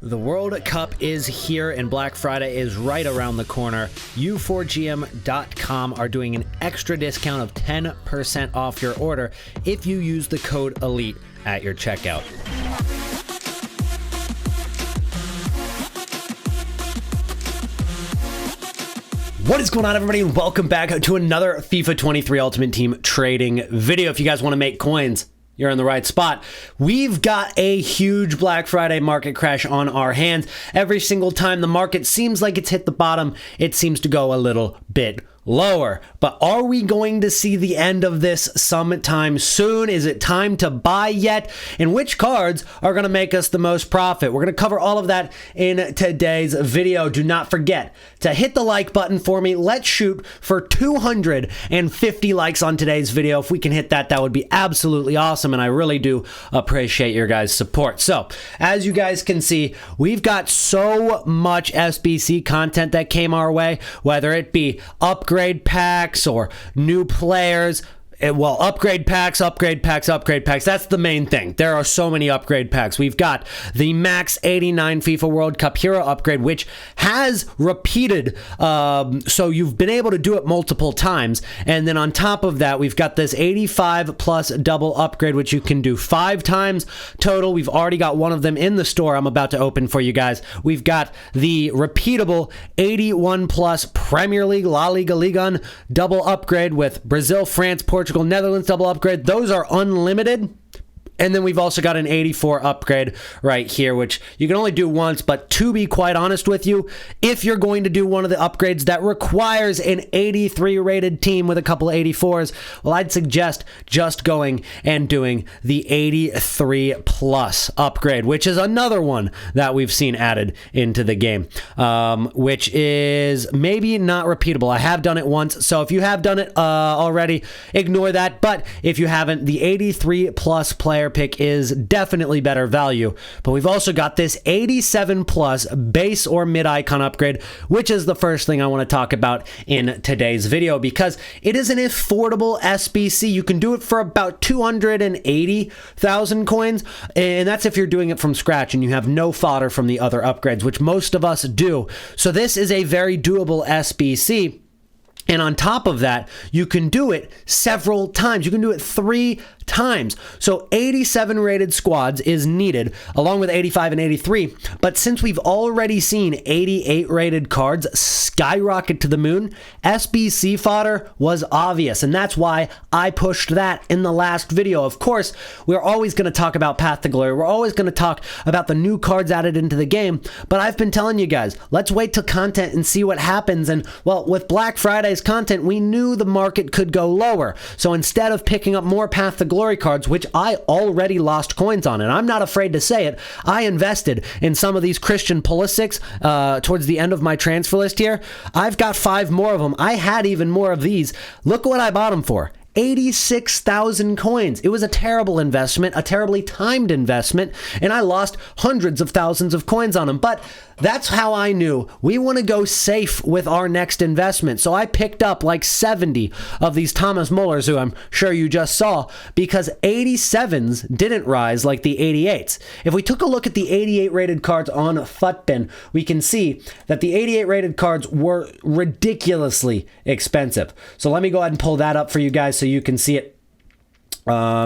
The World Cup is here and Black Friday is right around the corner. U4GM.com are doing an extra discount of 10% off your order if you use the code ELITE at your checkout. What is going on, everybody, and welcome back to another FIFA 23 Ultimate Team trading video. If you guys want to make coins, you're in the right spot. We've got a huge Black Friday market crash on our hands. Every single time the market seems like it's hit the bottom, it seems to go a little bit lower. But are we going to see the end of this sometime soon? Is it time to buy yet? And which cards are going to make us the most profit? We're going to cover all of that in today's video. Do not forget to hit the like button for me. Let's shoot for 250 likes on today's video. If we can hit that, that would be absolutely awesome. And I really do appreciate your guys' support. So as you guys can see, we've got so much SBC content that came our way, whether it be upgrade packs or new players. Well, upgrade packs. That's the main thing. There are so many upgrade packs. We've got the Max 89 FIFA World Cup Hero upgrade, which has repeated. So you've been able to do it multiple times. And then on top of that, we've got this 85 plus double upgrade, which you can do 5 times total. We've already got one of them in the store I'm about to open for you guys. We've got the repeatable 81 plus Premier League, La Liga, Ligue 1 double upgrade with Brazil, France, Portugal, Netherlands double upgrade. Those are unlimited. And then we've also got an 84 upgrade right here, which you can only do once. But to be quite honest with you, if you're going to do one of the upgrades that requires an 83 rated team with a couple of 84s, well, I'd suggest just going and doing the 83 plus upgrade, which is another one that we've seen added into the game, which is maybe not repeatable. I have done it once. So if you have done it already, ignore that. But if you haven't, the 83 plus player pick is definitely better value. But we've also got this 87 plus base or mid icon upgrade, which is the first thing I want to talk about in today's video, because it is an affordable SBC. You can do it for about 280,000 coins, and that's if you're doing it from scratch and you have no fodder from the other upgrades, which most of us do. So this is a very doable SBC. And on top of that, you can do it several times. You can do it 3 times. So 87 rated squads is needed, along with 85 and 83. But since we've already seen 88 rated cards skyrocket to the moon, SBC fodder was obvious. And that's why I pushed that in the last video. Of course, we're always going to talk about Path to Glory. We're always going to talk about the new cards added into the game. But I've been telling you guys, let's wait till content and see what happens. And well, with Black Friday's content, we knew the market could go lower. So instead of picking up more Path to Glory cards, which I already lost coins on, and I'm not afraid to say it, I invested in some of these Christian Pulisic's towards the end of my transfer list here. I've got 5 more of them. I had even more of these. Look what I bought them for. 86,000 coins. It was a terrible investment, a terribly timed investment, and I lost hundreds of thousands of coins on them. But that's how I knew we want to go safe with our next investment. So I picked up like 70 of these Thomas Mullers, who I'm sure you just saw, because 87s didn't rise like the 88s. If we took a look at the 88 rated cards on Footpin, we can see that the 88 rated cards were ridiculously expensive. So let me go ahead and pull that up for you guys so you can see it.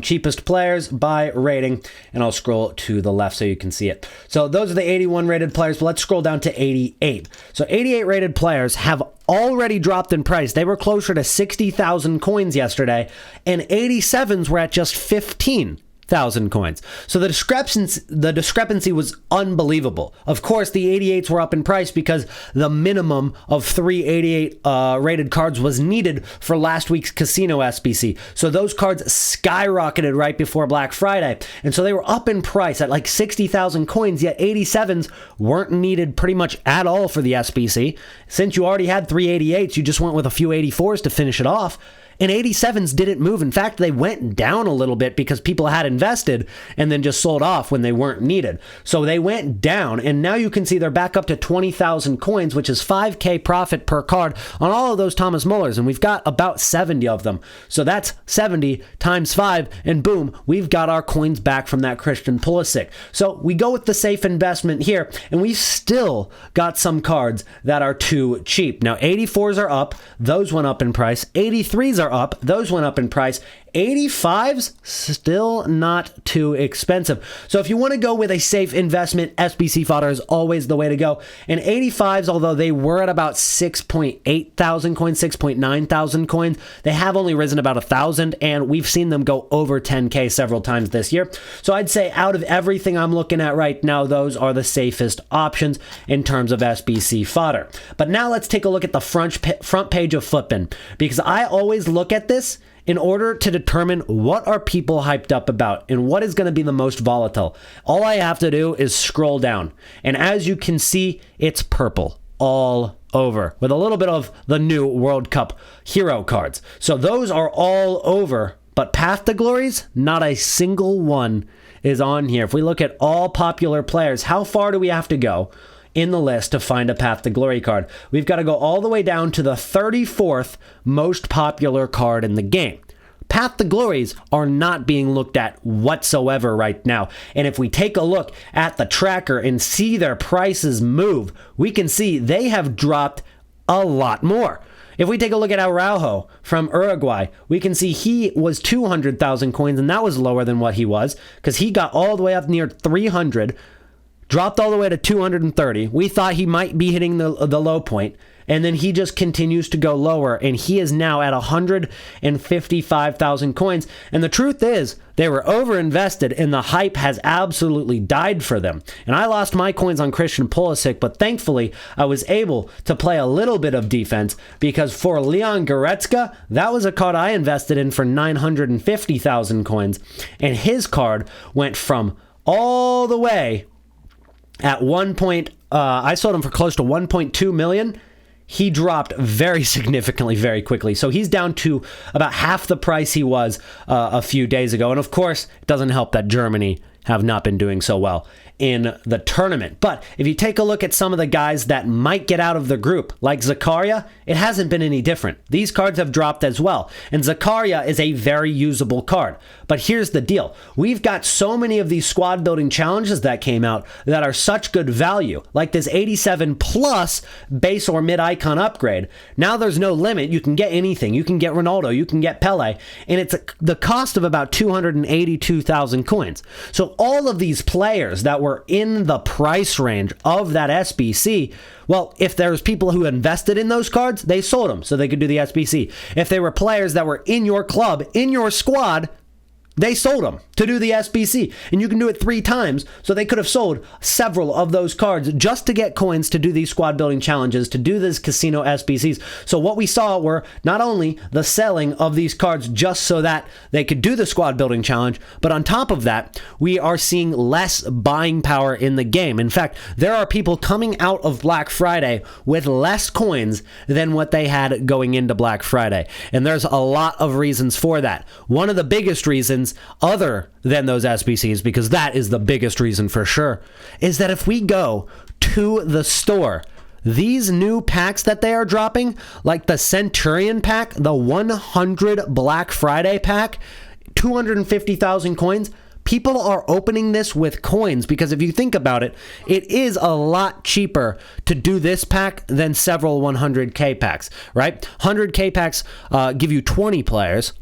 Cheapest players by rating, and I'll scroll to the left so you can see it. So those are the 81 rated players, but let's scroll down to 88. So 88 rated players have already dropped in price. They were closer to 60,000 coins yesterday, and 87s were at just 15,000 coins. So the discrepancy was unbelievable. Of course, the 88s were up in price because the minimum of 3 88 rated cards was needed for last week's casino SBC. So those cards skyrocketed right before Black Friday. And so they were up in price at like 60,000 coins, yet 87s weren't needed pretty much at all for the SBC. Since you already had 3 88s, you just went with a few 84s to finish it off. And 87s didn't move. In fact, they went down a little bit because people had invested and then just sold off when they weren't needed. So they went down, and now you can see they're back up to 20,000 coins, which is 5K profit per card on all of those Thomas Mullers, and we've got about 70 of them. So that's 70 times 5, and boom, we've got our coins back from that Christian Pulisic. So we go with the safe investment here, and we still got some cards that are too cheap. Now, 84s are up. Those went up in price. 83s are up. Those went up in price. 85s, still not too expensive. So if you want to go with a safe investment, SBC fodder is always the way to go. And 85s, although they were at about 6.8 thousand coins, 6.9 thousand coins, they have only risen about 1,000, and we've seen them go over 10K several times this year. So I'd say out of everything I'm looking at right now, those are the safest options in terms of SBC fodder. But now let's take a look at the front page of Footpin, because I always look at this in order to determine what are people hyped up about and what is going to be the most volatile. All I have to do is scroll down. And as you can see, it's purple all over with a little bit of the new World Cup hero cards. So those are all over, but Path to Glories, not a single one is on here. If we look at all popular players, how far do we have to go in the list to find a Path to Glory card? We've got to go all the way down to the 34th most popular card in the game. Path to Glories are not being looked at whatsoever right now. And if we take a look at the tracker and see their prices move, we can see they have dropped a lot more. If we take a look at Araujo from Uruguay, we can see he was 200,000 coins, and that was lower than what he was because he got all the way up near 300, dropped all the way to 230. We thought he might be hitting the low point, and then he just continues to go lower, and he is now at 155,000 coins. And the truth is, they were overinvested, and the hype has absolutely died for them. And I lost my coins on Christian Pulisic, but thankfully, I was able to play a little bit of defense, because for Leon Goretzka, that was a card I invested in for 950,000 coins, and his card went from all the way at I sold him for close to 1.2 million. He dropped very significantly, very quickly. So he's down to about half the price he was a few days ago. And of course, it doesn't help that Germany have not been doing so well in the tournament. But if you take a look at some of the guys that might get out of the group, like Zakaria, it hasn't been any different. These cards have dropped as well. And Zakaria is a very usable card. But here's the deal. We've got so many of these squad building challenges that came out that are such good value, like this 87 plus base or mid icon upgrade. Now there's no limit. You can get anything. You can get Ronaldo. You can get Pele. And it's the cost of about 282,000 coins. So all of these players that were in the price range of that SBC, well, if there's people who invested in those cards, they sold them so they could do the SBC. If they were players that were in your club, in your squad, they sold them to do the SBC, and you can do it 3 times. So they could have sold several of those cards just to get coins to do these squad building challenges, to do these casino SBCs. So what we saw were not only the selling of these cards just so that they could do the squad building challenge, but on top of that, we are seeing less buying power in the game. In fact, there are people coming out of Black Friday with less coins than what they had going into Black Friday. And there's a lot of reasons for that. One of the biggest reasons, other than those SBCs, because that is the biggest reason for sure, is that if we go to the store, these new packs that they are dropping, like the Centurion pack, the 100 Black Friday pack, 250,000 coins, people are opening this with coins, because if you think about it, it is a lot cheaper to do this pack than several 100K packs, right? 100K packs give you 20 players,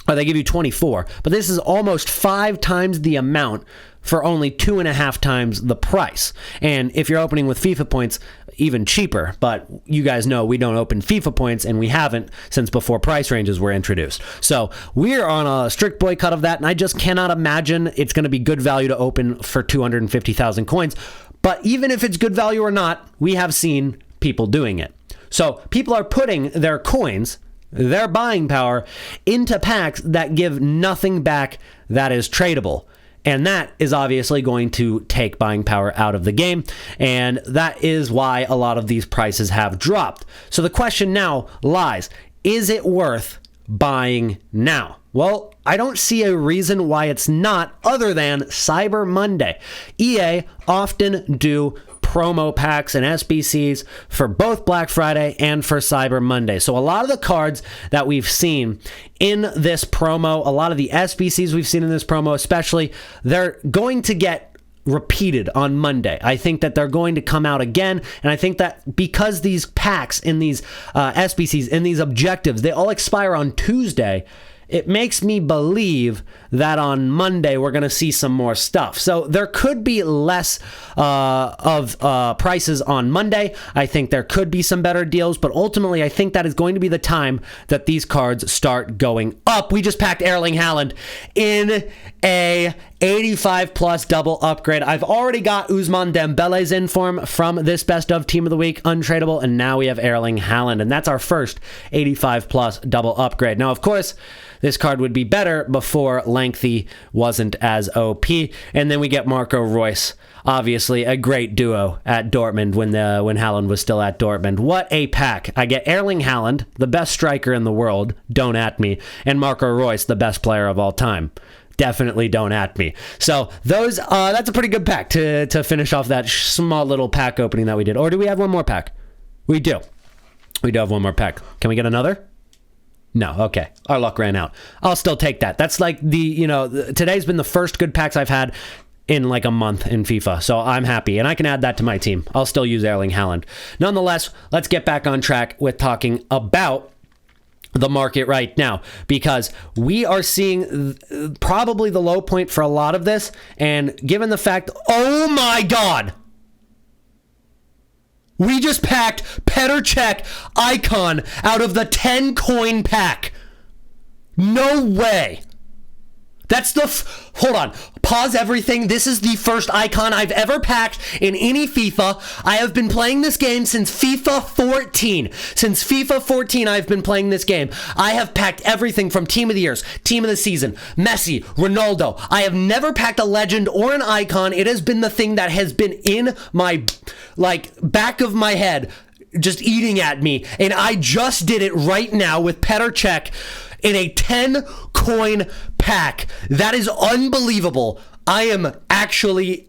or they give you 24, but this is almost 5 times the amount for only 2.5 times the price. And if you're opening with FIFA points, even cheaper. But you guys know we don't open FIFA points, and we haven't since before price ranges were introduced. So we're on a strict boycott of that, and I just cannot imagine it's going to be good value to open for 250,000 coins. But even if it's good value or not, we have seen people doing it. So people are putting their coins, their buying power, into packs that give nothing back that is tradable. And that is obviously going to take buying power out of the game. And that is why a lot of these prices have dropped. So the question now lies, is it worth buying now? Well, I don't see a reason why it's not other than Cyber Monday. EA often do promo packs and SBCs for both Black Friday and for Cyber Monday. So a lot of the cards that we've seen in this promo, a lot of the SBCs we've seen in this promo especially, they're going to get repeated on Monday. I think that they're going to come out again, and I think that because these packs in these SBCs, in these objectives, they all expire on Tuesday, it makes me believe that on Monday we're going to see some more stuff. So there could be less of prices on Monday. I think there could be some better deals, but ultimately I think that is going to be the time that these cards start going up. We just packed Erling Haaland in a 85 plus double upgrade. I've already got Ousmane Dembele's inform from this best of team of the week, untradeable, and now we have Erling Haaland, and that's our first 85 plus double upgrade. Now, of course, this card would be better before Lengthy wasn't as OP, and then we get Marco Reus. Obviously, a great duo at Dortmund when Haaland was still at Dortmund. What a pack. I get Erling Haaland, the best striker in the world, don't at me, and Marco Reus, the best player of all time. Definitely don't at me. So those that's a pretty good pack to finish off that small little pack opening that we did. Or do we have one more pack? We do. We do have one more pack. Can we get another? No, okay. Our luck ran out. I'll still take that. That's like today's been the first good packs I've had in like a month in FIFA. So I'm happy, and I can add that to my team. I'll still use Erling Haaland. Nonetheless, let's get back on track with talking about the market right now, because we are seeing probably the low point for a lot of this, and given the fact, oh my God, we just packed Petr Cech Icon out of the 10 coin pack. No way. That's hold on. Pause everything. This is the first icon I've ever packed in any FIFA. I have been playing this game since FIFA 14. Since FIFA 14, I've been playing this game. I have packed everything from Team of the Years, Team of the Season, Messi, Ronaldo. I have never packed a legend or an icon. It has been the thing that has been in my, back of my head, just eating at me. And I just did it right now with Petr Cech in a 10 coin pack. That is unbelievable. I am actually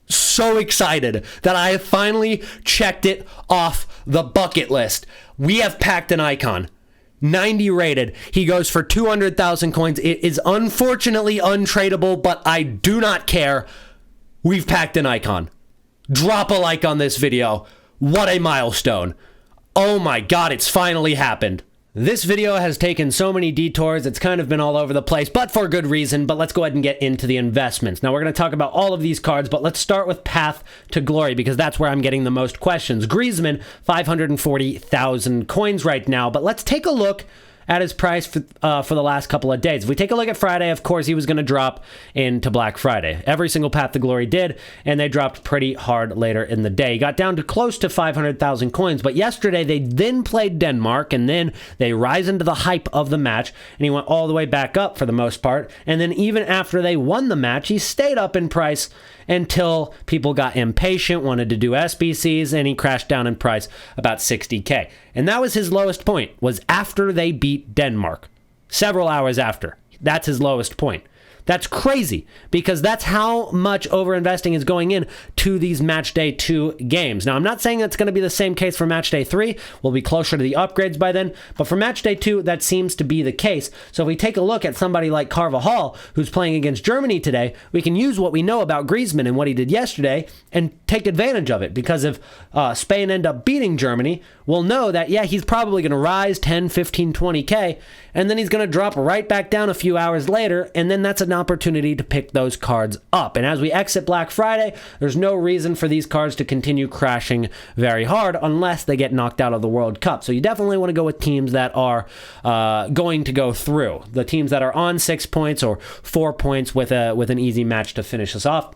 so excited that I have finally checked it off the bucket list. We have packed an icon. 90 rated. He goes for 200,000 coins. It is unfortunately untradeable, but I do not care. We've packed an icon. Drop a like on this video. What a milestone. Oh my God, it's finally happened. This video has taken so many detours, it's kind of been all over the place, but for good reason. But let's go ahead and get into the investments. Now, we're going to talk about all of these cards, but let's start with Path to Glory, because that's where I'm getting the most questions. Griezmann, 540,000 coins right now, but let's take a look at his price for the last couple of days. If we take a look at Friday, of course, he was going to drop into Black Friday. Every single Path to Glory did, and they dropped pretty hard later in the day. He got down to close to 500,000 coins, but yesterday they then played Denmark, and then they rise into the hype of the match, and he went all the way back up for the most part, and then even after they won the match, he stayed up in price until people got impatient, wanted to do SBCs, and he crashed down in price about 60K. And that was his lowest point, was after they beat Denmark. Several hours after. That's his lowest point. That's crazy, because that's how much overinvesting is going in to these Match Day 2 games. Now, I'm not saying that's going to be the same case for Match Day 3. We'll be closer to the upgrades by then. But for Match Day 2, that seems to be the case. So if we take a look at somebody like Carvajal, who's playing against Germany today, we can use what we know about Griezmann and what he did yesterday and take advantage of it. Because if Spain end up beating Germany, we'll know that, yeah, he's probably going to rise 10, 15, 20K, and then he's going to drop right back down a few hours later, and then that's an opportunity to pick those cards up. And as we exit Black Friday, there's no reason for these cards to continue crashing very hard unless they get knocked out of the World Cup. So you definitely want to go with teams that are going to go through. The teams that are on 6 points or 4 points with an easy match to finish us off,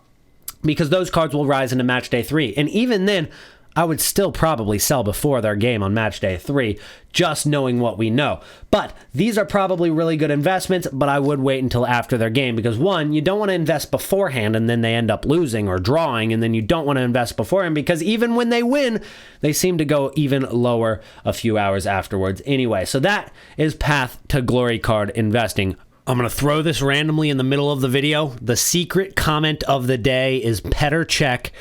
because those cards will rise into Match Day 3. And even then, I would still probably sell before their game on match day 3, just knowing what we know. But these are probably really good investments, but I would wait until after their game because, one, you don't want to invest beforehand and then they end up losing or drawing, and then you don't want to invest beforehand because even when they win, they seem to go even lower a few hours afterwards anyway. So that is path to glory card investing. I'm going to throw this randomly in the middle of the video. The secret comment of the day is Petr Cech.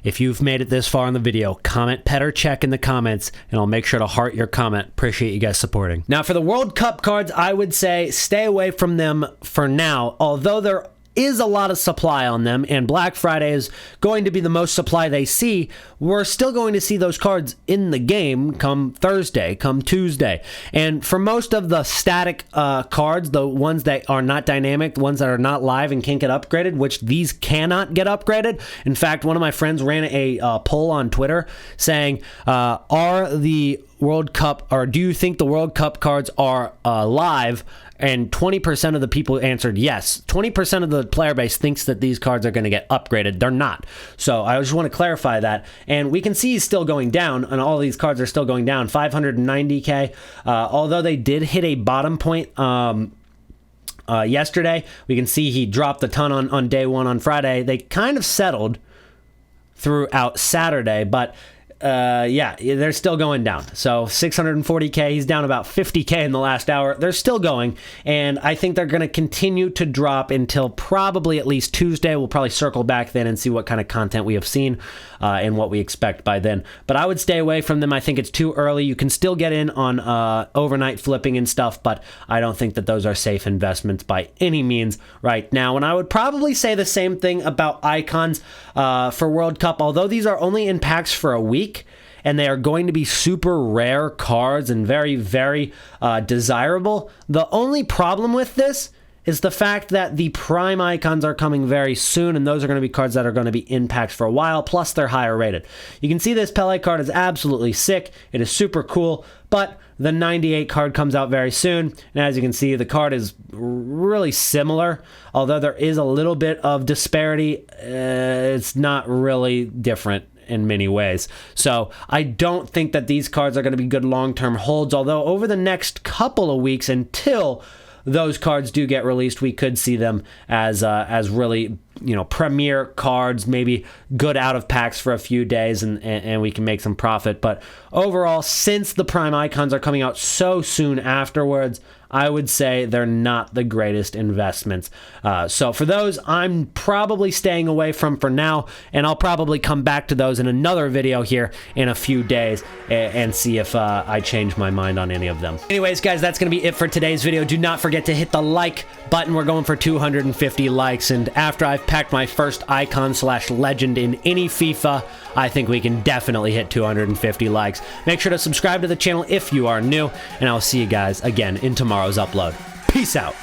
If you've made it this far in the video, comment Petr Cech in the comments, and I'll make sure to heart your comment. Appreciate you guys supporting. Now, for the World Cup cards, I would say stay away from them for now, although there is a lot of supply on them, and Black Friday is going to be the most supply they see. We're still going to see those cards in the game come Thursday, come Tuesday. And for most of the static cards, the ones that are not dynamic, the ones that are not live and can't get upgraded, which these cannot get upgraded. In fact, one of my friends ran a poll on Twitter saying, are the World Cup, or do you think the World Cup cards are live? And 20% of the people answered yes. 20% of the player base thinks that these cards are going to get upgraded. They're not. So I just want to clarify that. And we can see he's still going down, and all these cards are still going down. 590K. Although they did hit a bottom point yesterday, we can see he dropped a ton on day 1 on Friday. They kind of settled throughout Saturday, but yeah, they're still going down. So 640K, he's down about 50K in the last hour. They're still going, and I think they're going to continue to drop until probably at least Tuesday. We'll probably circle back then and see what kind of content we have seen and what we expect by then. But I would stay away from them. I think it's too early. You can still get in on overnight flipping and stuff, but I don't think that those are safe investments by any means right now. And I would probably say the same thing about icons for World Cup, although these are only in packs for a week, and they are going to be super rare cards and very, very desirable. The only problem with this is the fact that the prime icons are coming very soon, and those are going to be cards that are going to be in packs for a while, plus they're higher rated. You can see this Pele card is absolutely sick. It is super cool, but the 98 card comes out very soon, and as you can see, the card is really similar, although there is a little bit of disparity. It's not really different in many ways. So I don't think that these cards are going to be good long-term holds, although over the next couple of weeks until those cards do get released, we could see them as really, you know, premier cards, maybe good out of packs for a few days, and we can make some profit. But overall, since the prime icons are coming out so soon afterwards, I would say they're not the greatest investments. So for those, I'm probably staying away from for now, and I'll probably come back to those in another video here in a few days and see if I change my mind on any of them. Anyways, guys, that's going to be it for today's video. Do not forget to hit the like button. We're going for 250 likes, and after I've packed my first icon/legend in any FIFA, I think we can definitely hit 250 likes. Make sure to subscribe to the channel if you are new, and I'll see you guys again in tomorrow's upload. Peace out.